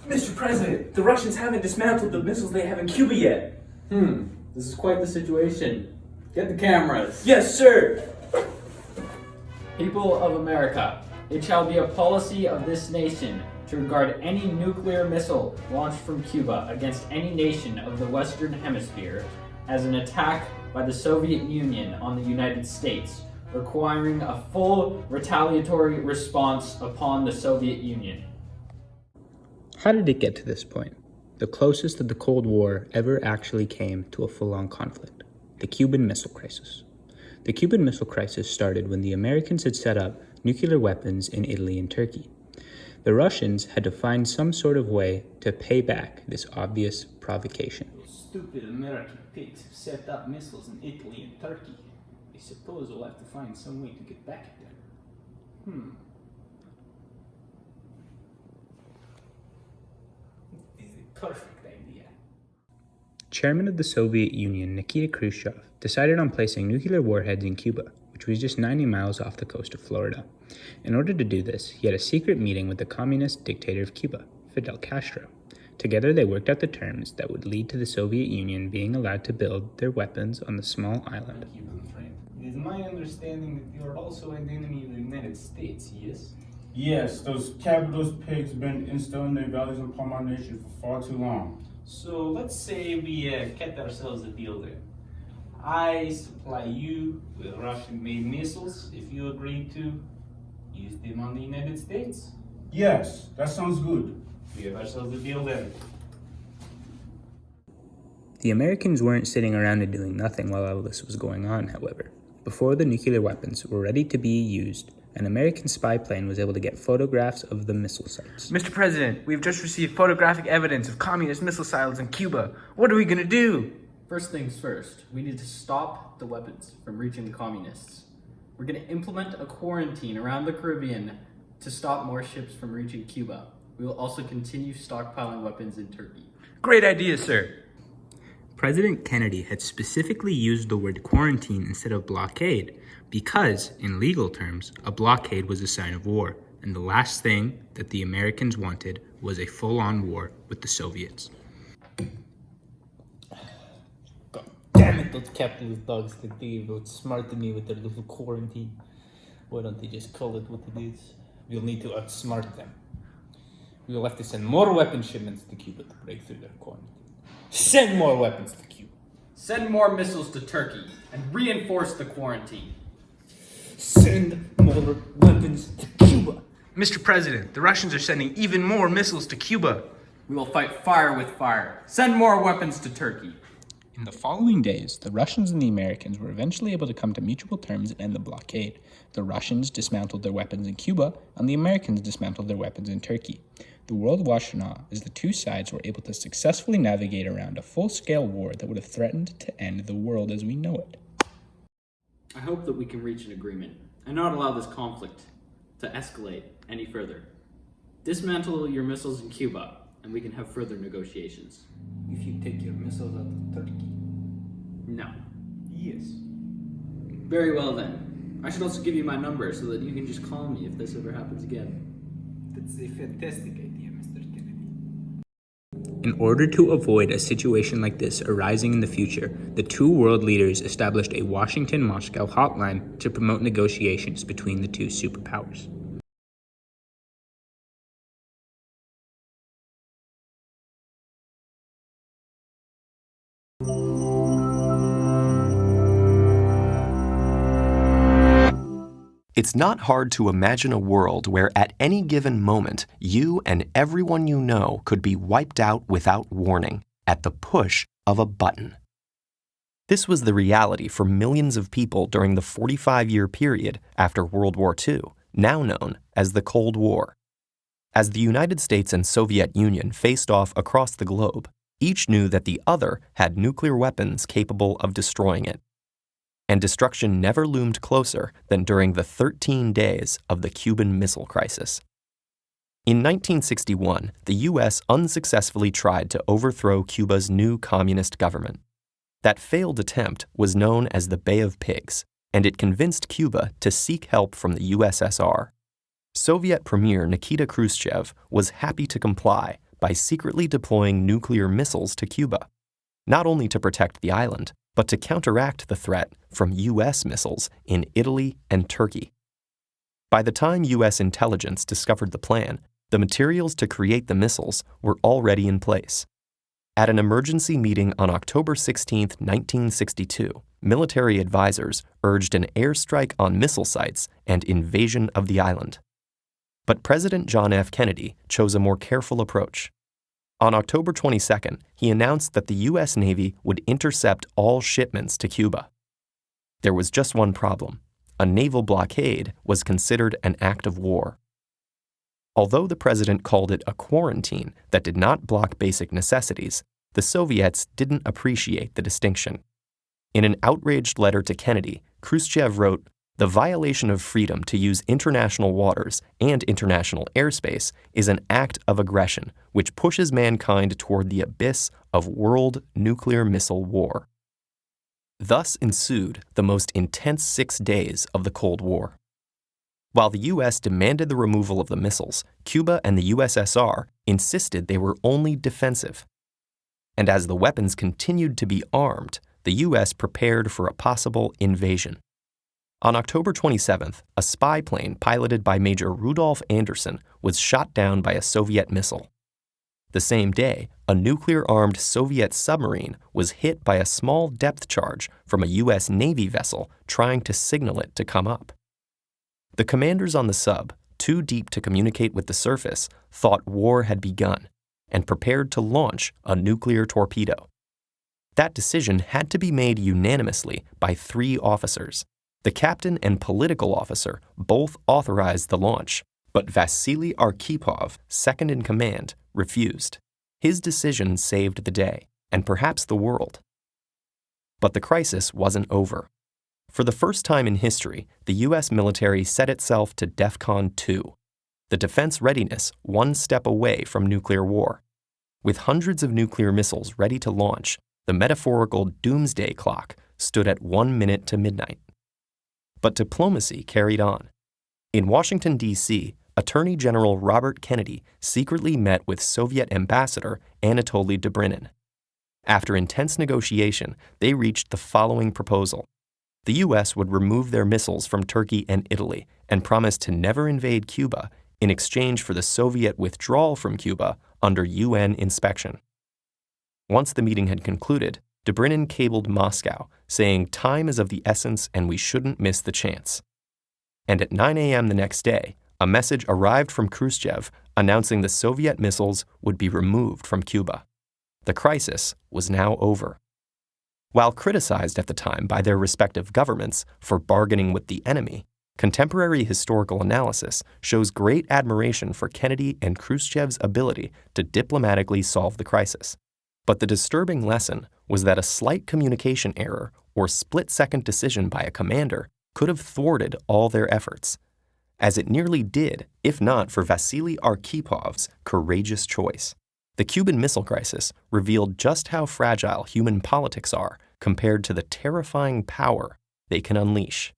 Mr. President, the Russians haven't dismantled the missiles they have in Cuba yet. This is quite the situation. Get the cameras. Yes, sir. People of America, it shall be a policy of this nation to regard any nuclear missile launched from Cuba against any nation of the Western Hemisphere as an attack by the Soviet Union on the United States, requiring a full retaliatory response upon the Soviet Union. How did it get to this point? The closest that the Cold War ever actually came to a full-on conflict, the Cuban Missile Crisis. The Cuban Missile Crisis started when the Americans had set up nuclear weapons in Italy and Turkey. The Russians had to find some sort of way to pay back this obvious provocation. Those stupid American pigs have set up missiles in Italy and Turkey. I suppose we'll have to find some way to get back at them. This is a perfect idea. Chairman of the Soviet Union, Nikita Khrushchev, decided on placing nuclear warheads in Cuba, which was just 90 miles off the coast of Florida. In order to do this, he had a secret meeting with the communist dictator of Cuba, Fidel Castro. Together, they worked out the terms that would lead to the Soviet Union being allowed to build their weapons on the small island. Cuban friend, it is my understanding that you are also an enemy of the United States, yes? Yes, those capitalist pigs have been instilling their values upon my nation for far too long. So let's say we get ourselves a deal then. I supply you with Russian-made missiles if you agree to use them on the United States. Yes, that sounds good. We have ourselves a deal then. The Americans weren't sitting around and doing nothing while all this was going on, however. Before the nuclear weapons were ready to be used, an American spy plane was able to get photographs of the missile sites. Mr. President, we've just received photographic evidence of communist missile silos in Cuba. What are we gonna do? First things first, we need to stop the weapons from reaching the communists. We're going to implement a quarantine around the Caribbean to stop more ships from reaching Cuba. We will also continue stockpiling weapons in Turkey. Great idea, sir. President Kennedy had specifically used the word quarantine instead of blockade because, in legal terms, a blockade was a sign of war, and the last thing that the Americans wanted was a full-on war with the Soviets. Damn it, those capitalist dogs think they outsmarted me with their little quarantine. Why don't they just call it what it is? We'll need to outsmart them. We will have to send more weapon shipments to Cuba to break through their quarantine. Send more weapons to Cuba. Send more missiles to Turkey and reinforce the quarantine. Send more weapons to Cuba. Mr. President, the Russians are sending even more missiles to Cuba. We will fight fire with fire. Send more weapons to Turkey. In the following days, the Russians and the Americans were eventually able to come to mutual terms and end the blockade. The Russians dismantled their weapons in Cuba, and the Americans dismantled their weapons in Turkey. The world watched in awe as the two sides were able to successfully navigate around a full-scale war that would have threatened to end the world as we know it. I hope that we can reach an agreement and not allow this conflict to escalate any further. Dismantle your missiles in Cuba, and we can have further negotiations. If you take your missiles out of Turkey. No. Yes. Very well then. I should also give you my number so that you can just call me if this ever happens again. That's a fantastic idea, Mr. Kennedy. In order to avoid a situation like this arising in the future, the two world leaders established a Washington-Moscow hotline to promote negotiations between the two superpowers. It's not hard to imagine a world where at any given moment, you and everyone you know could be wiped out without warning at the push of a button. This was the reality for millions of people during the 45-year period after World War II, now known as the Cold War. As the United States and Soviet Union faced off across the globe, each knew that the other had nuclear weapons capable of destroying it. And destruction never loomed closer than during the 13 days of the Cuban Missile Crisis. In 1961, the U.S. unsuccessfully tried to overthrow Cuba's new communist government. That failed attempt was known as the Bay of Pigs, and it convinced Cuba to seek help from the USSR. Soviet Premier Nikita Khrushchev was happy to comply by secretly deploying nuclear missiles to Cuba, not only to protect the island, but to counteract the threat from U.S. missiles in Italy and Turkey. By the time U.S. intelligence discovered the plan, the materials to create the missiles were already in place. At an emergency meeting on October 16, 1962, military advisors urged an airstrike on missile sites and invasion of the island. But President John F. Kennedy chose a more careful approach. On October 22nd, he announced that the U.S. Navy would intercept all shipments to Cuba. There was just one problem. A naval blockade was considered an act of war. Although the president called it a quarantine that did not block basic necessities, the Soviets didn't appreciate the distinction. In an outraged letter to Kennedy, Khrushchev wrote, "The violation of freedom to use international waters and international airspace is an act of aggression which pushes mankind toward the abyss of world nuclear missile war." Thus ensued the most intense 6 days of the Cold War. While the U.S. demanded the removal of the missiles, Cuba and the USSR insisted they were only defensive. And as the weapons continued to be armed, the U.S. prepared for a possible invasion. On October 27th, a spy plane piloted by Major Rudolf Anderson was shot down by a Soviet missile. The same day, a nuclear-armed Soviet submarine was hit by a small depth charge from a U.S. Navy vessel trying to signal it to come up. The commanders on the sub, too deep to communicate with the surface, thought war had begun and prepared to launch a nuclear torpedo. That decision had to be made unanimously by 3 officers. The captain and political officer both authorized the launch, but Vasily Arkhipov, second in command, refused. His decision saved the day, and perhaps the world. But the crisis wasn't over. For the first time in history, the U.S. military set itself to DEFCON 2, the defense readiness one step away from nuclear war. With hundreds of nuclear missiles ready to launch, the metaphorical doomsday clock stood at 1 minute to midnight. But diplomacy carried on. In Washington, D.C., Attorney General Robert Kennedy secretly met with Soviet Ambassador Anatoly Dobrynin. After intense negotiation, they reached the following proposal. The U.S. would remove their missiles from Turkey and Italy and promise to never invade Cuba in exchange for the Soviet withdrawal from Cuba under UN inspection. Once the meeting had concluded, Dobrynin cabled Moscow, saying time is of the essence and we shouldn't miss the chance. And at 9 a.m. the next day, a message arrived from Khrushchev announcing the Soviet missiles would be removed from Cuba. The crisis was now over. While criticized at the time by their respective governments for bargaining with the enemy, contemporary historical analysis shows great admiration for Kennedy and Khrushchev's ability to diplomatically solve the crisis. But the disturbing lesson was that a slight communication error or split-second decision by a commander could have thwarted all their efforts, as it nearly did, if not for Vasily Arkhipov's courageous choice. The Cuban Missile Crisis revealed just how fragile human politics are compared to the terrifying power they can unleash.